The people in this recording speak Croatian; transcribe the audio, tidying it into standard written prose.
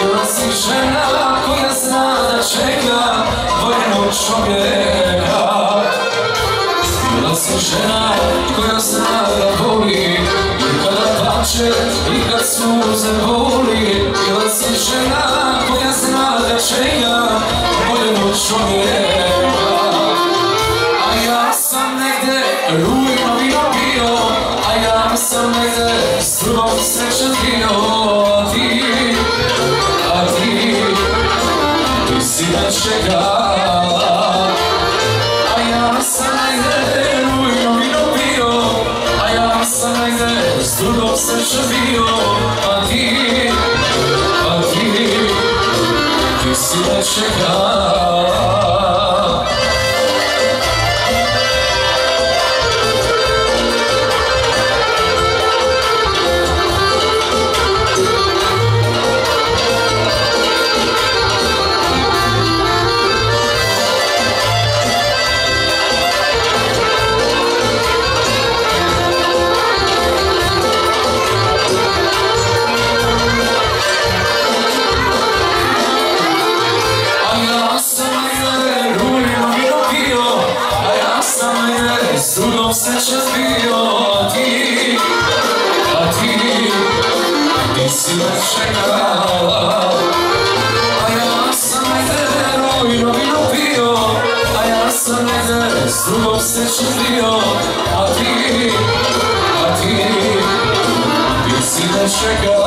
Bila si žena koja zna da čeka voljnog čovjeka. Bila si žena koja zna da voli i kada plače i kad suze boli. Bila si žena koja zna da čeka voljnog čovjeka. A ja sam negde rujno vino pio, a ja sam negde s drugom srećan bio. A ti si me čekala. A ja sam negde rujno vino pio, a ja sam negde s drugom srećan bio. A ti si me čekala. S drugom srećan bio. A ti si me čekala. A ja sam negde rujno vino pio, a ja sam negde s drugom srećan bio. A ti si me čekala.